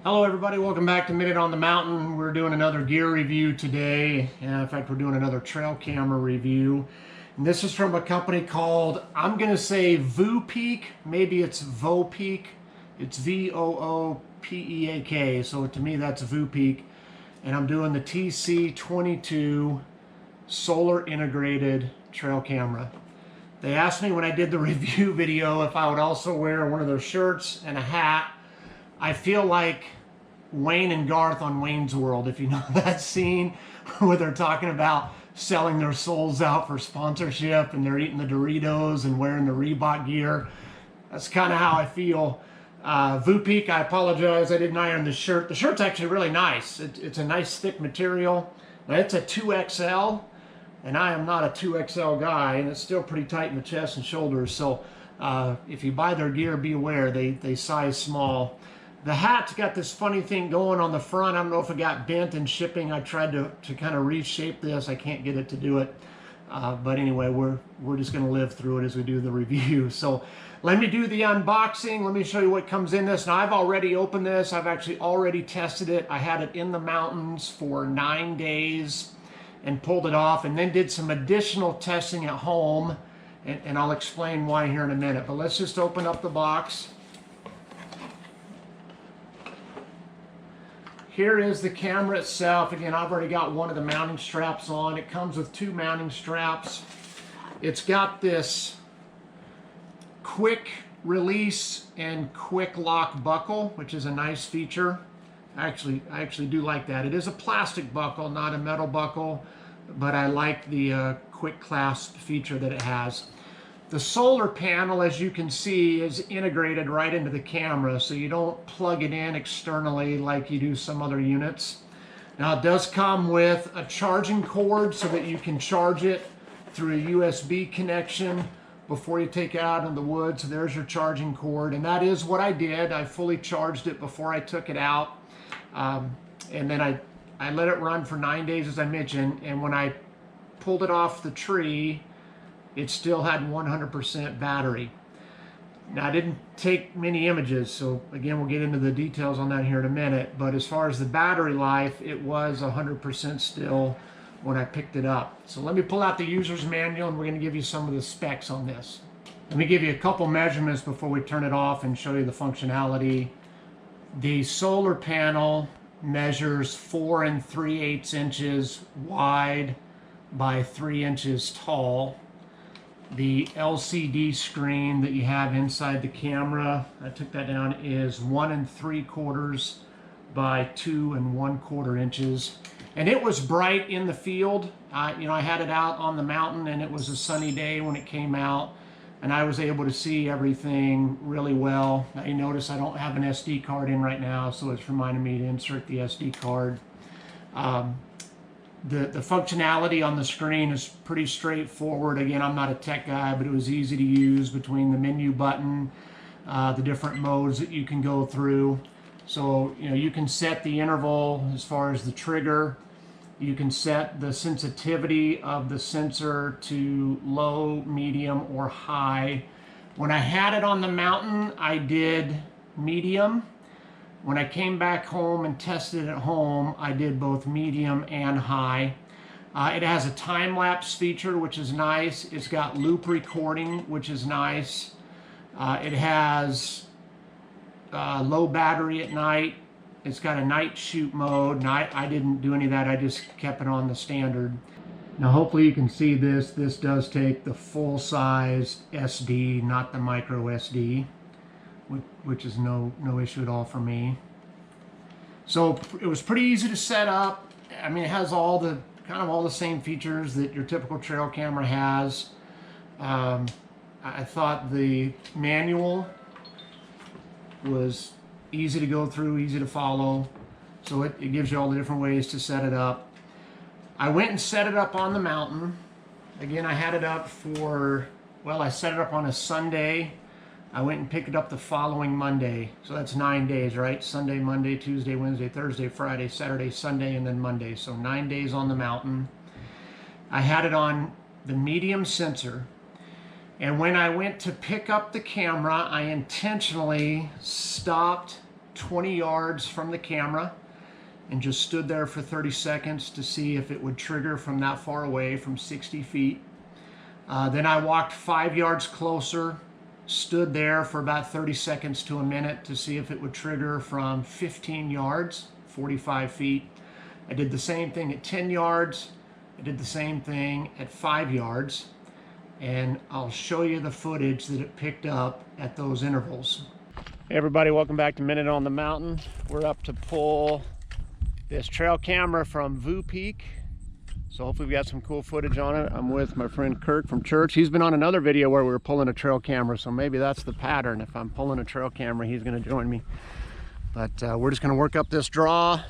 Hello everybody, welcome back to Minute on the Mountain. We're doing another gear review today. In fact, we're doing another trail camera review. And this is from a company called, I'm going to say Voopeak, maybe it's Voopeak. It's V-O-O-P-E-A-K, so to me that's Voopeak. And I'm doing the TC22 solar integrated trail camera. They asked me when I did the review video if I would also wear one of their shirts and a hat. I feel like Wayne and Garth on Wayne's World, if you know that scene where they're talking about selling their souls out for sponsorship and they're eating the Doritos and wearing the Reebok gear. That's kind of how I feel. Voopeak, I apologize, I didn't iron the shirt. The shirt's actually really nice. It's a nice thick material. Now it's a 2XL, and I am not a 2XL guy, and it's still pretty tight in the chest and shoulders. So if you buy their gear, be aware, they size small. The hat's got this funny thing going on the front. I don't know if it got bent in shipping. I tried to kind of reshape this. I can't get it to do it. But anyway, we're just going to live through it as we do the review. So let me do the unboxing. Let me show you what comes in this. Now, I've already opened this. I've actually already tested it. I had it in the mountains for 9 days and pulled it off, and then did some additional testing at home. And I'll explain why here in a minute. But let's just open up the box. Here is the camera itself. Again, I've already got one of the mounting straps on. It comes with 2 mounting straps. It's got this quick release and quick lock buckle, which is a nice feature. I actually do like that. It is a plastic buckle, not a metal buckle, but I like the quick clasp feature that it has. The solar panel, as you can see, is integrated right into the camera, so you don't plug it in externally like you do some other units. Now, it does come with a charging cord so that you can charge it through a USB connection before you take it out in the woods. So there's your charging cord, and that is what I did. I fully charged it before I took it out, and then I let it run for 9 days, as I mentioned, and when I pulled it off the tree, it still had 100% battery. Now, I didn't take many images, so again, we'll get into the details on that here in a minute, but as far as the battery life, it was 100% still when I picked it up. So let me pull out the user's manual, and we're going to give you some of the specs on this. Let me give you a couple measurements before we turn it off and show you the functionality. The solar panel measures 4 3/8 inches wide by 3 inches tall. The LCD screen that you have inside the camera, I took that down, is 1 3/4 by 2 1/4 inches. And it was bright in the field. I had it out on the mountain, and it was a sunny day when it came out, and I was able to see everything really well. Now, you notice I don't have an SD card in right now, so it's reminding me to insert the SD card. The functionality on the screen is pretty straightforward. Again, I'm not a tech guy, but it was easy to use between the menu button, the different modes that you can go through. So, you can set the interval as far as the trigger. You can set the sensitivity of the sensor to low, medium, or high. When I had it on the mountain, I did medium. When I came back home and tested it at home, I did both medium and high. It has a time-lapse feature, which is nice. It's got loop recording, which is nice. It has low battery at night. It's got a night shoot mode, and I didn't do any of that. I just kept it on the standard. Now, hopefully you can see this. This does take the full-size SD, not the micro SD. Which is no issue at all for me. So it was pretty easy to set up. I mean, it has all the same features that your typical trail camera has. I thought the manual was easy to go through, easy to follow. So it gives you all the different ways to set it up. I went and set it up on the mountain. Again, I had it up I set it up on a Sunday. I went and picked it up the following Monday. So that's 9 days, right? Sunday, Monday, Tuesday, Wednesday, Thursday, Friday, Saturday, Sunday, and then Monday. So 9 days on the mountain. I had it on the medium sensor. And when I went to pick up the camera, I intentionally stopped 20 yards from the camera and just stood there for 30 seconds to see if it would trigger from that far away, from 60 feet. Then I walked 5 yards closer, stood there for about 30 seconds to a minute to see if it would trigger from 15 yards, 45 feet. I did the same thing at 10 yards. I did the same thing at 5 yards. And I'll show you the footage that it picked up at those intervals. Hey everybody, welcome back to Minute on the Mountain. We're up to pull this trail camera from Voopeak. So hopefully we got some cool footage on it. I'm with my friend Kirk from church. He's been on another video where we were pulling a trail camera, so maybe that's the pattern. If I'm pulling a trail camera, he's gonna join me. But we're just gonna work up this draw,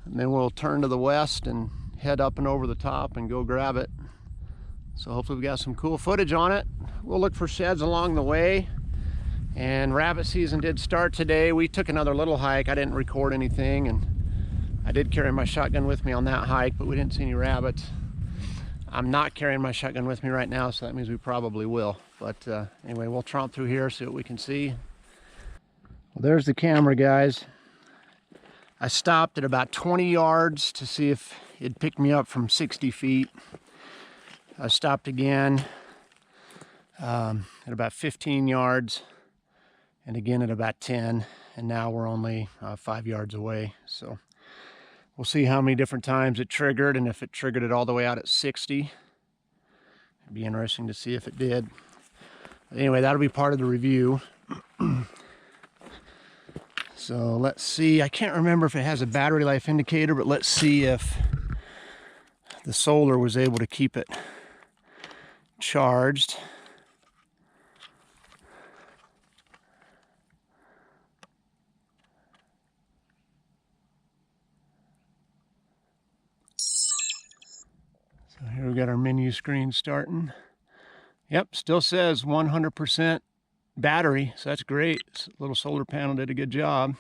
and then we'll turn to the west and head up and over the top and go grab it. So hopefully we got some cool footage on it. We'll look for sheds along the way. And rabbit season did start today. We took another little hike. I didn't record anything, and I did carry my shotgun with me on that hike, but we didn't see any rabbits. I'm not carrying my shotgun with me right now, so that means we probably will. But anyway, we'll tromp through here, see what we can see. Well, there's the camera, guys. I stopped at about 20 yards to see if it picked me up from 60 feet. I stopped again at about 15 yards, and again at about 10, and now we're only 5 yards away. So we'll see how many different times it triggered, and if it triggered it all the way out at 60. It'd be interesting to see if it did. But anyway, that'll be part of the review. So let's see, I can't remember if it has a battery life indicator, but let's see if the solar was able to keep it charged. So here we got our menu screen starting. Yep, still says 100% battery, so that's great. This little solar panel did a good job.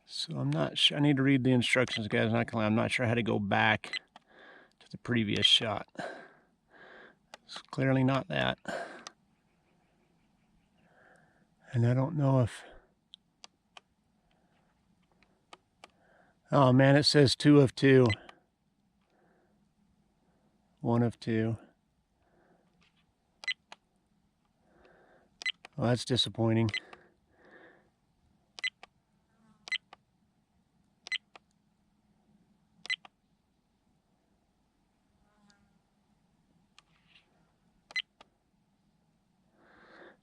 So I'm not sure, I need to read the instructions, guys. I'm not sure how to go back to the previous shot. It's clearly not that. And I don't know if... Oh man, it says 2 of 2. 1 of 2. Well, that's disappointing.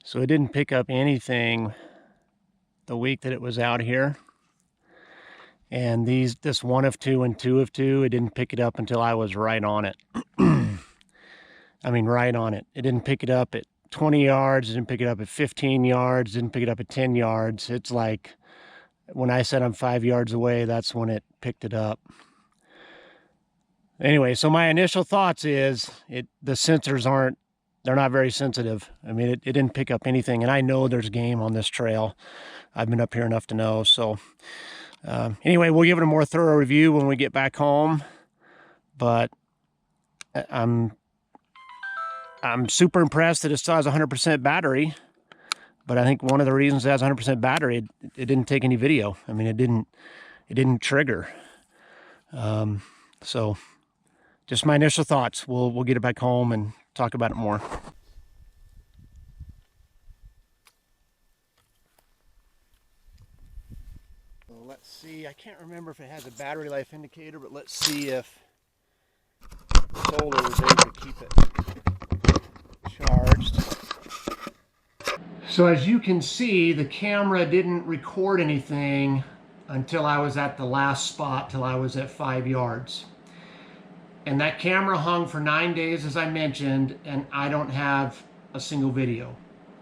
So it didn't pick up anything the week that it was out here. And this 1 of 2 and 2 of 2, it didn't pick it up until I was right on it. I mean, right on it. It didn't pick it up at 20 yards, it didn't pick it up at 15 yards, it didn't pick it up at 10 yards. It's like, when I said I'm 5 yards away, that's when it picked it up. Anyway, so my initial thoughts is, the sensors they're not very sensitive. I mean, it didn't pick up anything, and I know there's game on this trail. I've been up here enough to know. So anyway, we'll give it a more thorough review when we get back home. But I'm super impressed that it still has 100% battery. But I think one of the reasons it has 100% battery, it didn't take any video. I mean, it didn't trigger. So just my initial thoughts. We'll get it back home and talk about it more. Well, let's see. I can't remember if it has a battery life indicator, but let's see if the solar was able to keep it charged. So as you can see, the camera didn't record anything until I was at the last spot, till I was at 5 yards. And that camera hung for 9 days, as I mentioned, and I don't have a single video.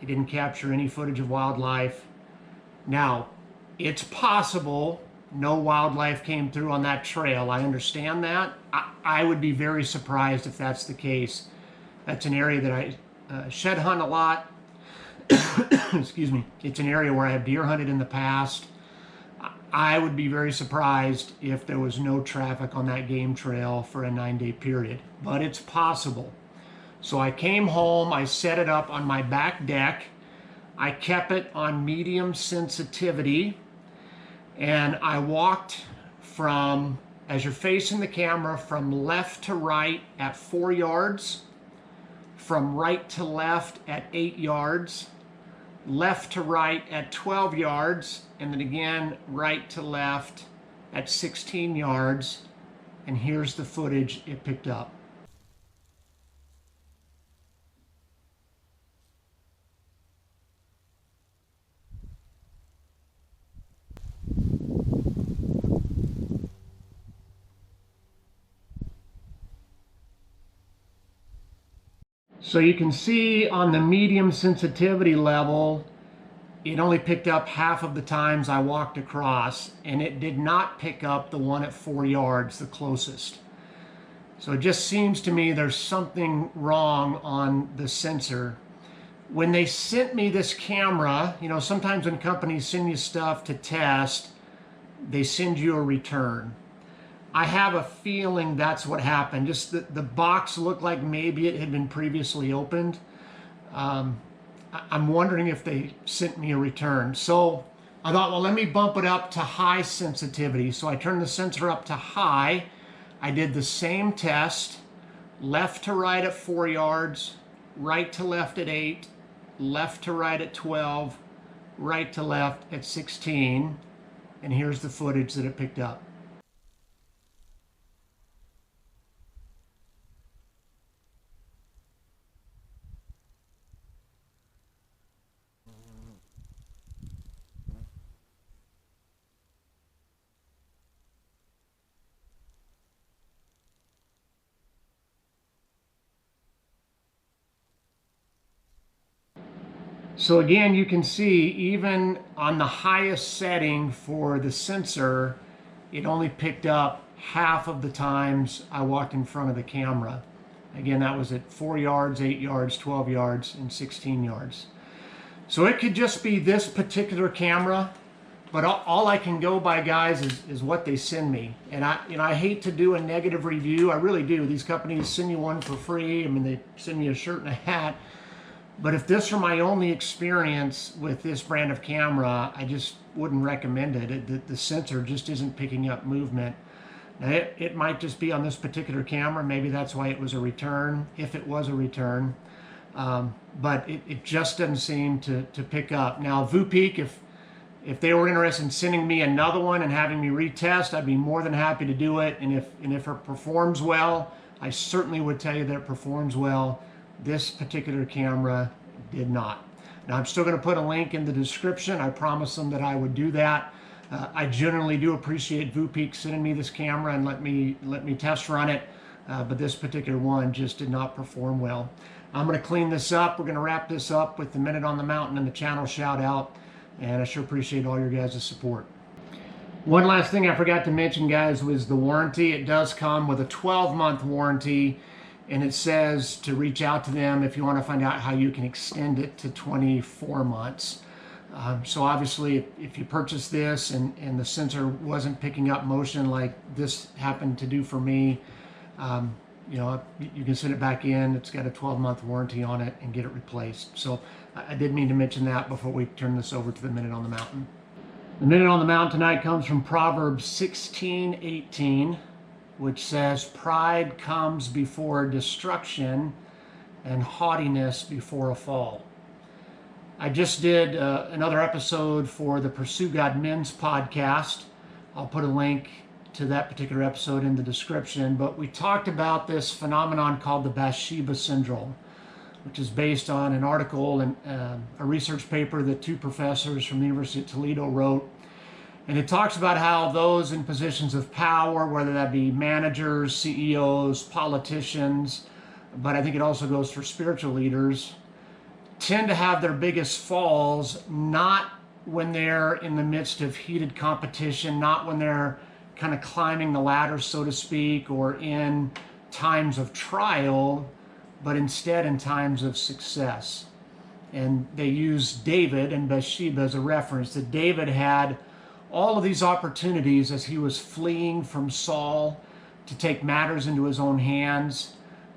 It didn't capture any footage of wildlife. Now, it's possible no wildlife came through on that trail. I understand that. I would be very surprised if that's the case. That's an area that I shed hunt a lot. Excuse me. It's an area where I have deer hunted in the past. I would be very surprised if there was no traffic on that game trail for a 9-day period, but it's possible. So I came home, I set it up on my back deck, I kept it on medium sensitivity, and I walked from, as you're facing the camera, from left to right at 4 yards, from right to left at 8 yards, left to right at 12 yards, and then again right to left at 16 yards. And here's the footage it picked up. So you can see on the medium sensitivity level, it only picked up half of the times I walked across, and it did not pick up the one at 4 yards, the closest. So it just seems to me there's something wrong on the sensor. When they sent me this camera, you know, sometimes when companies send you stuff to test, they send you a return. I have a feeling that's what happened. Just the box looked like maybe it had been previously opened. I'm wondering if they sent me a return. So I thought, well, let me bump it up to high sensitivity. So I turned the sensor up to high. I did the same test, left to right at 4 yards, right to left at 8, left to right at 12, right to left at 16. And here's the footage that it picked up. So again, you can see even on the highest setting for the sensor, it only picked up half of the times I walked in front of the camera. Again, that was at 4 yards, 8 yards, 12 yards, and 16 yards. So it could just be this particular camera, but all I can go by, guys, is what they send me. And I hate to do a negative review. I really do. These companies send you one for free. I mean, they send me a shirt and a hat. But if this were my only experience with this brand of camera, I just wouldn't recommend it. The sensor just isn't picking up movement. Now, it might just be on this particular camera. Maybe that's why it was a return, if it was a return. But it just doesn't seem to pick up. Now, Voopeak, if they were interested in sending me another one and having me retest, I'd be more than happy to do it. And if it performs well, I certainly would tell you that it performs well. This particular camera did not. Now, I'm still going to put a link in the description. I promised them that I would do that. I generally do appreciate Voopeak sending me this camera and let me test run it, but this particular one just did not perform well. I'm going to clean this up. We're going to wrap this up with the Minute on the Mountain and the channel shout out, and I sure appreciate all your guys' support. One last thing I forgot to mention, guys, was the warranty. It does come with a 12-month warranty. And it says to reach out to them if you want to find out how you can extend it to 24 months. So obviously, if you purchase this and the sensor wasn't picking up motion like this happened to do for me, you know, you can send it back in. It's got a 12-month warranty on it and get it replaced. So I did mean to mention that before we turn this over to the Minute on the Mountain. The Minute on the Mountain tonight comes from Proverbs 16:18. Which says, pride comes before destruction and haughtiness before a fall. I just did another episode for the PursueGod Men's podcast. I'll put a link to that particular episode in the description, but we talked about this phenomenon called the Bathsheba syndrome, which is based on an article and a research paper that 2 professors from the University of Toledo wrote. And it talks about how those in positions of power, whether that be managers, CEOs, politicians, but I think it also goes for spiritual leaders, tend to have their biggest falls not when they're in the midst of heated competition, not when they're kind of climbing the ladder, so to speak, or in times of trial, but instead in times of success. And they use David and Bathsheba as a reference, that David had all of these opportunities as he was fleeing from Saul to take matters into his own hands,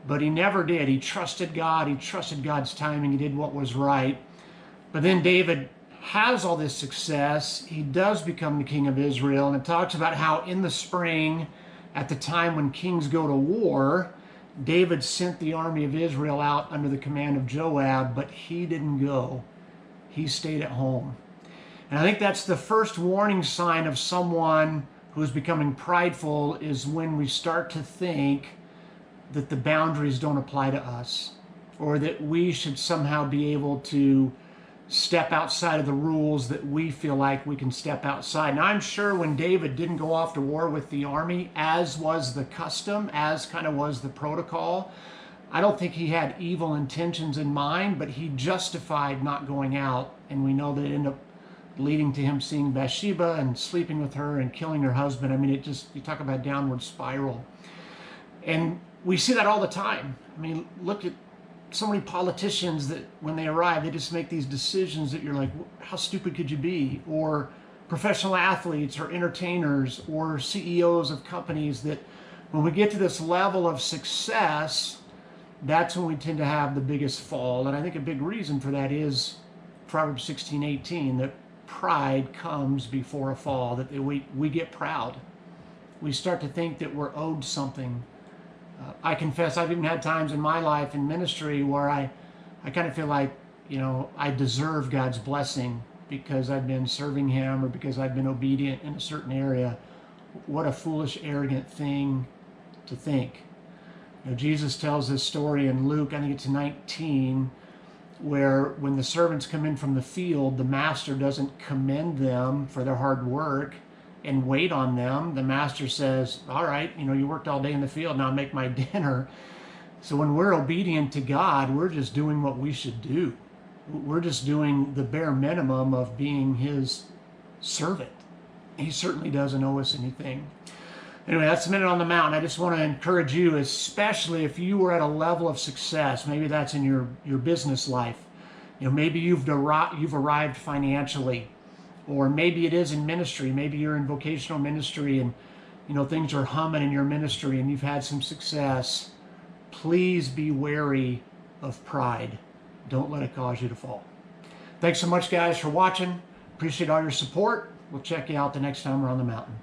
but he never did. He trusted God. He trusted God's timing. He did what was right. But then David has all this success. He does become the king of Israel, and it talks about how in the spring, at the time when kings go to war, David sent the army of Israel out under the command of Joab, but he didn't go. He stayed at home. And I think that's the first warning sign of someone who is becoming prideful, is when we start to think that the boundaries don't apply to us, or that we should somehow be able to step outside of the rules that we feel like we can step outside. Now, I'm sure when David didn't go off to war with the army, as was the custom, as kind of was the protocol, I don't think he had evil intentions in mind, but he justified not going out. And we know that it ended up leading to him seeing Bathsheba and sleeping with her and killing her husband. I mean, it just, you talk about downward spiral. And we see that all the time. I mean, look at so many politicians that when they arrive, they just make these decisions that you're like, how stupid could you be? Or professional athletes or entertainers or CEOs of companies, that when we get to this level of success, that's when we tend to have the biggest fall. And I think a big reason for that is Proverbs 16:18, that pride comes before a fall, that we get proud. We start to think that we're owed something. I confess, I've even had times in my life in ministry where I kind of feel like, I deserve God's blessing because I've been serving him or because I've been obedient in a certain area. What a foolish, arrogant thing to think. Jesus tells this story in Luke, I think it's 19, where when the servants come in from the field, the master doesn't commend them for their hard work and wait on them. The master says, all right, you worked all day in the field, now make my dinner. So when we're obedient to God, we're just doing what we should do. We're just doing the bare minimum of being his servant. He certainly doesn't owe us anything. Anyway, that's a minute on the mountain. I just want to encourage you, especially if you were at a level of success, maybe that's in your business life. Maybe you've arrived financially, or maybe it is in ministry. Maybe you're in vocational ministry and things are humming in your ministry and you've had some success. Please be wary of pride. Don't let it cause you to fall. Thanks so much, guys, for watching. Appreciate all your support. We'll check you out the next time we're on the mountain.